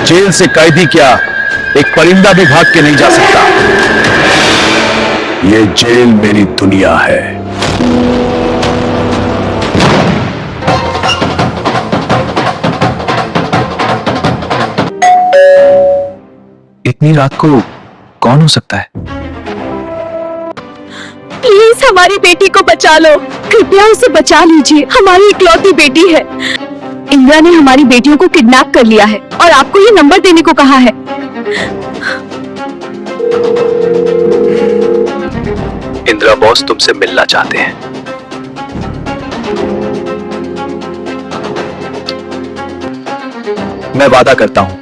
Jail से कैदी क्या, एक परिंदा भी भाग के नहीं जा सकता। ये जेल मेरी दुनिया है। इतनी रात को कौन हो सकता है? प्लीज हमारी बेटी को बचा लो, कृपया उसे बचा लीजिए, हमारी इकलौती बेटी है। इंदिरा ने हमारी बेटियों को किडनैप कर लिया है और आपको ये नंबर देने को कहा है। इंदिरा बॉस तुमसे मिलना चाहते हैं। मैं वादा करता हूं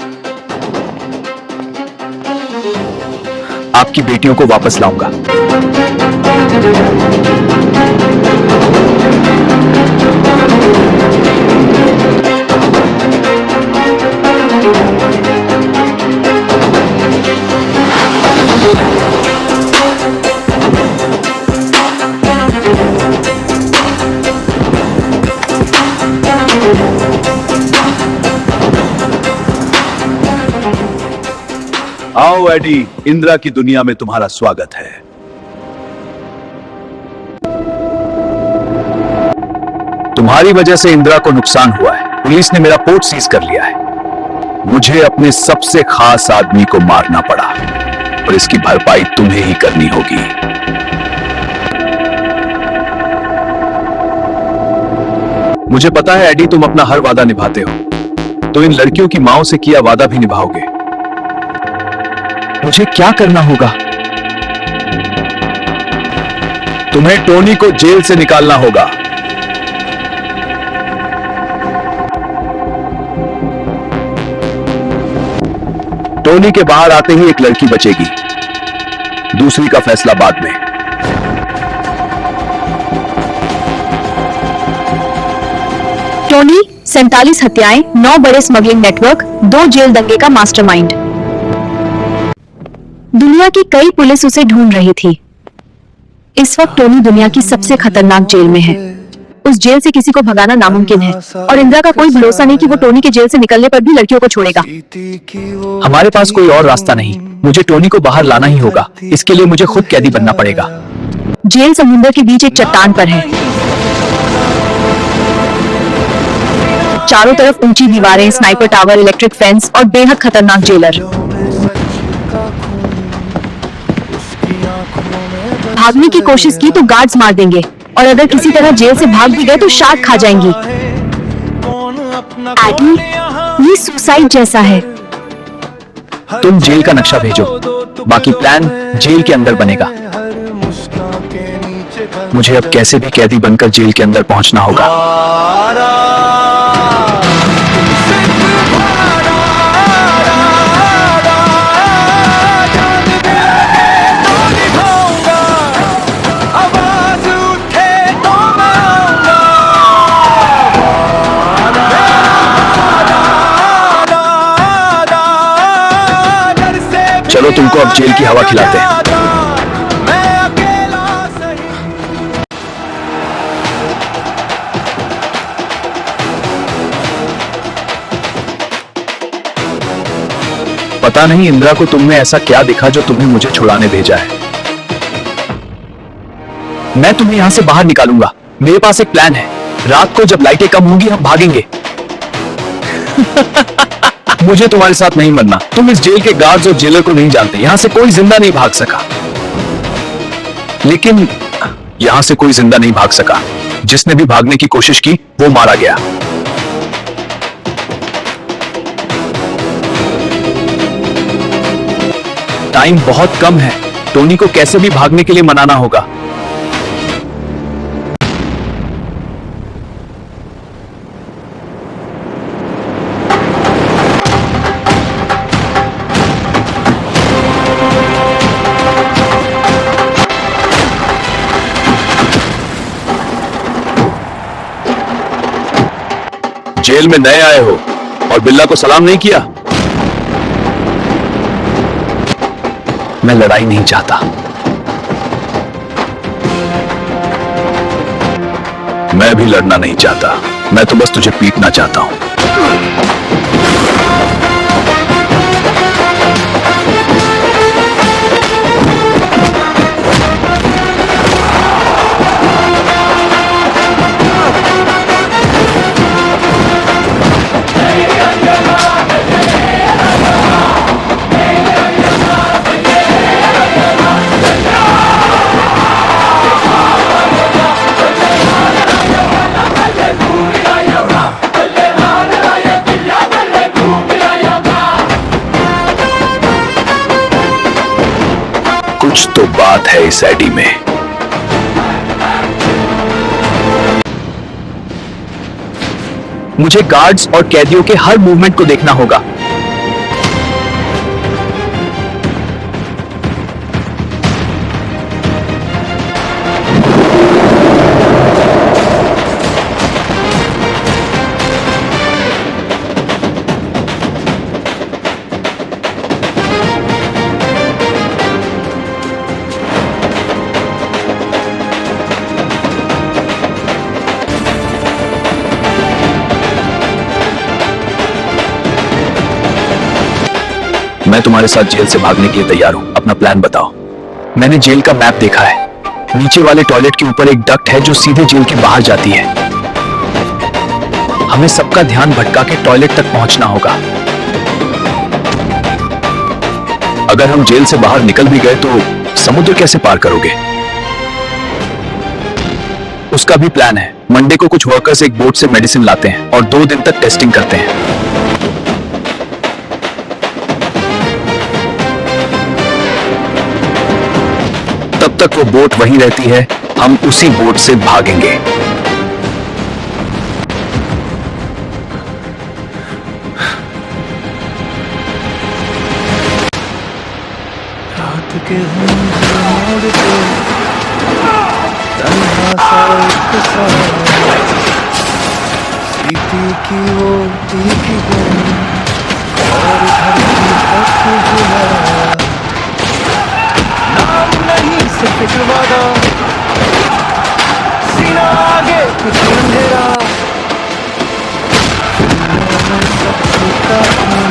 आपकी बेटियों को वापस लाऊंगा। आओ एडी, इंदिरा की दुनिया में तुम्हारा स्वागत है। तुम्हारी वजह से इंदिरा को नुकसान हुआ है। पुलिस ने मेरा पोर्ट सीज कर लिया है। मुझे अपने सबसे खास आदमी को मारना पड़ा और इसकी भरपाई तुम्हें ही करनी होगी। मुझे पता है एडी, तुम अपना हर वादा निभाते हो, तो इन लड़कियों की मांओं से किया वादा भी निभाओगे। मुझे क्या करना होगा? तुम्हें टोनी को जेल से निकालना होगा। टोनी के बाहर आते ही एक लड़की बचेगी, दूसरी का फैसला बाद में। टोनी 47 हत्याएं, 9 बड़े स्मगलिंग नेटवर्क, 2 जेल दंगे का मास्टरमाइंड। दुनिया की कई पुलिस उसे ढूंढ रही थी। इस वक्त टोनी दुनिया की सबसे खतरनाक जेल में है। उस जेल से किसी को भगाना नामुमकिन है और इंदिरा का कोई भरोसा नहीं कि वो टोनी के जेल से निकलने पर भी लड़कियों को छोड़ेगा। हमारे पास कोई और रास्ता नहीं। मुझे टोनी को बाहर लाना ही होगा। इसके लिए मुझे खुद कैदी बनना पड़ेगा। जेल समुद्र के बीच एक चट्टान पर है। चारों तरफ ऊंची दीवारें, स्नाइपर टावर, इलेक्ट्रिक फेंस और बेहद खतरनाक जेलर। भागने की कोशिश की तो गार्ड्स मार देंगे और अगर किसी तरह जेल से भाग भी गए तो शार्क खा जाएंगी। एडी, ये सुसाइड जैसा है। तुम जेल का नक्शा भेजो, बाकी प्लान जेल के अंदर बनेगा। मुझे अब कैसे भी कैदी बनकर जेल के अंदर पहुंचना होगा। चलो तुमको अब जेल की हवा खिलाते हैं। पता नहीं इंदिरा को तुमने ऐसा क्या दिखा जो तुम्हें मुझे छुड़ाने भेजा है। मैं तुम्हें यहां से बाहर निकालूंगा। मेरे पास एक प्लान है। रात को जब लाइटें कम होंगी हम भागेंगे। मुझे तुम्हारे साथ नहीं मरना। तुम इस जेल के गार्ड्स और जेलर को नहीं जानते। यहां से कोई जिंदा नहीं भाग सका, लेकिन यहां से कोई जिंदा नहीं भाग सका। जिसने भी भागने की कोशिश की वो मारा गया। टाइम बहुत कम है। टोनी को कैसे भी भागने के लिए मनाना होगा। जेल में नए आए हो और बिल्ला को सलाम नहीं किया। मैं लड़ाई नहीं चाहता। मैं भी लड़ना नहीं चाहता। मैं तो बस तुझे पीटना चाहता हूं। कुछ तो बात है इस एडी में। मुझे गार्ड्स और कैदियों के हर मूवमेंट को देखना होगा। मैं तुम्हारे साथ जेल से भागने के लिए तैयार हूं। अपना प्लान बताओ। मैंने जेल का मैप देखा है। नीचे वाले टॉयलेट के ऊपर एक डक्ट है जो सीधे जेल के बाहर जाती है। हमें सबका ध्यान भटका के टॉयलेट तक पहुंचना होगा। अगर हम जेल से बाहर निकल भी गए तो समुद्र कैसे पार करोगे? उसका भी प्लान है। मंडे को कुछ वर्कर्स एक बोट से मेडिसिन लाते हैं और 2 दिन तक टेस्टिंग करते हैं। तब तक वो बोट वहीं रहती है, हम उसी बोट से भागेंगे। रात के मोड़ पे तन्हा सा एक साया, सीटी की वो तीखी धुन और धरती तक बुलाया। नाम नहीं सिर्फ एक वादा, सीना आगे कुछ अंधेरा, मैं सब छूटा हूँ,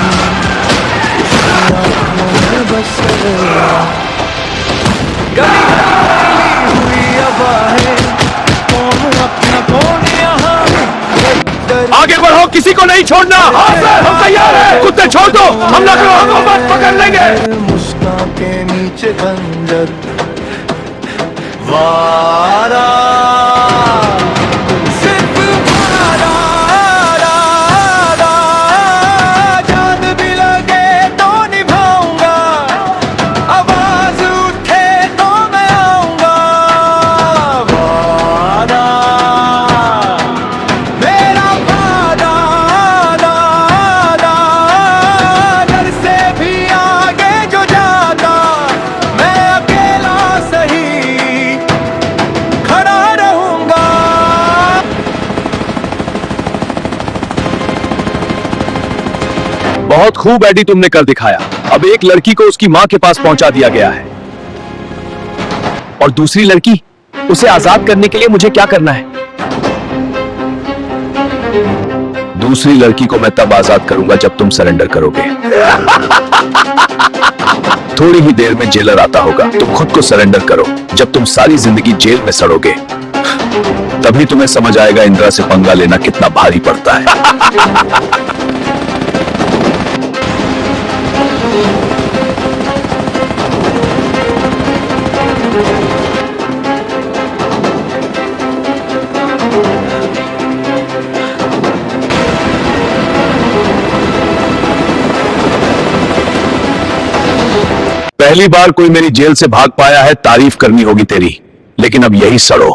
आँखों में बस गया। गली गली हुई आवाज़ें, कौन अपना कौन यहाँ, आगे बढ़ो, किसी को नहीं छोड़ना। हम तैयार हैं। कुत्ते छोड़ दो, हमला करो, हुकूमत पकड़ लेंगे। मुस्कान के नीचे खंजर वारा, सिर्फ वारा, जान भी लगे तो निभाऊंगा, आवाज उठे तो मैं आऊंगा। वादा मेरा वादा, डर से भी आगे जो जाता, मैं अकेला सही खड़ा रहूंगा। बहुत खूब एडी, तुमने कर दिखाया। अब एक लड़की को उसकी मां के पास पहुंचा दिया गया है। और दूसरी लड़की, उसे आजाद करने के लिए मुझे क्या करना है? दूसरी लड़की को मैं तब आजाद करूंगा जब तुम सरेंडर करोगे। थोड़ी ही देर में जेलर आता होगा। तुम खुद को सरेंडर करो। जब तुम सारी जिंदगी जेल में सड़ोगे, तभी तुम्हें समझ आएगा इंदिरा से पंगा लेना कितना भारी पड़ता है। पहली बार कोई मेरी जेल से भाग पाया है, तारीफ करनी होगी तेरी। लेकिन अब यही सड़ो।